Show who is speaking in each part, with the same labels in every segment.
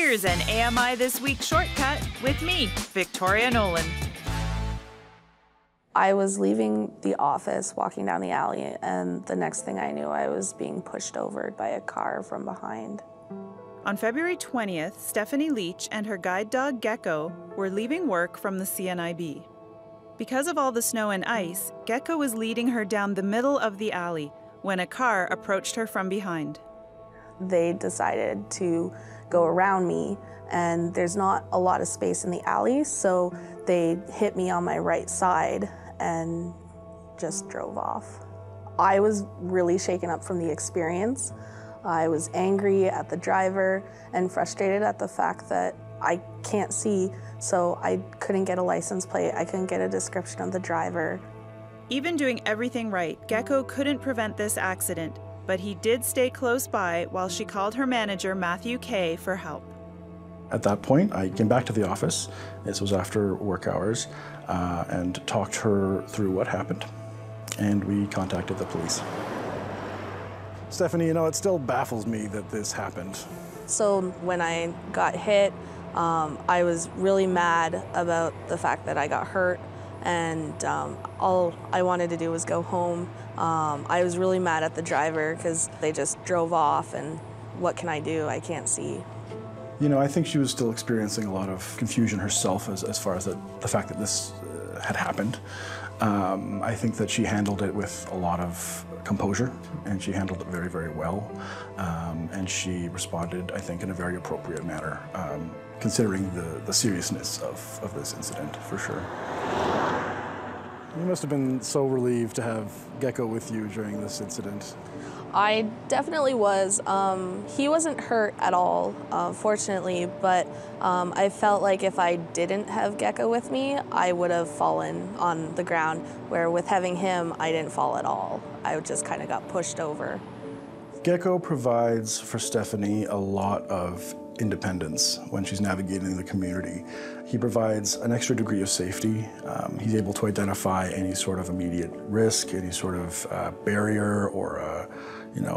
Speaker 1: Here's an AMI This Week shortcut with me, Victoria Nolan.
Speaker 2: I was leaving the office, walking down the alley, and the next thing I knew, I was being pushed over by a car from behind.
Speaker 1: On February 20th, Stephannie Leach and her guide dog Gecko were leaving work from the CNIB. Because of all the snow and ice, Gecko was leading her down the middle of the alley when a car approached her from behind.
Speaker 2: They decided to go around me, and there's not a lot of space in the alley, so they hit me on my right side and just drove off. I was really shaken up from the experience. I was angry at the driver and frustrated at the fact that I can't see, so I couldn't get a license plate, I couldn't get a description of the driver.
Speaker 1: Even doing everything right, Gecko couldn't prevent this accident, but he did stay close by while she called her manager, Matthew Kay, for help.
Speaker 3: At that point, I came back to the office. This was after work hours, and talked her through what happened. And we contacted the police. Stephannie, you know, it still baffles me that this happened.
Speaker 2: So when I got hit, I was really mad about the fact that I got hurt, and all I wanted to do was go home. I was really mad at the driver because they just drove off, and what can I do? I can't see.
Speaker 3: You know, I think she was still experiencing a lot of confusion herself as far as the fact that this had happened. I think that she handled it with a lot of composure, and she handled it very, very well. And she responded, I think, in a very appropriate manner, considering the seriousness of this incident, for sure. You must have been so relieved to have Gecko with you during this incident.
Speaker 2: I definitely was. He wasn't hurt at all, fortunately, but I felt like if I didn't have Gecko with me, I would have fallen on the ground, where with having him, I didn't fall at all. I just kind of got pushed over.
Speaker 3: Gecko provides for Stephannie a lot of independence when she's navigating the community. He provides an extra degree of safety. He's able to identify any sort of immediate risk, any sort of barrier, or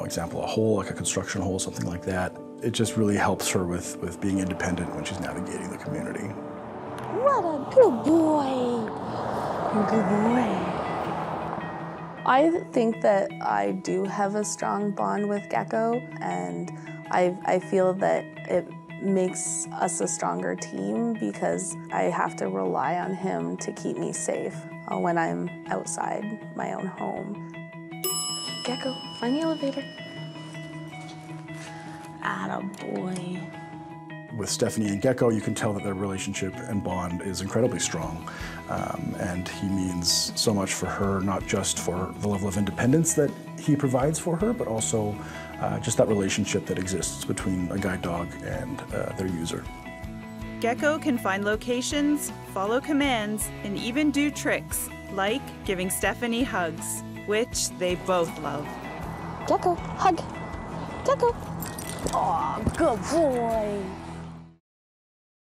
Speaker 3: example, a hole, like a construction hole, something like that. It just really helps her with being independent when she's navigating the community.
Speaker 2: What a good boy. Good boy. I think that I do have a strong bond with Gecko, and I feel that it makes us a stronger team because I have to rely on him to keep me safe when I'm outside my own home. Gecko, find the elevator. Attaboy.
Speaker 3: With Stephannie and Gecko, you can tell that their relationship and bond is incredibly strong. And he means so much for her, not just for the level of independence that he provides for her, but also just that relationship that exists between a guide dog and their user.
Speaker 1: Gecko can find locations, follow commands, and even do tricks, like giving Stephannie hugs, which they both love.
Speaker 2: Gecko, hug. Gecko. Aw, good boy.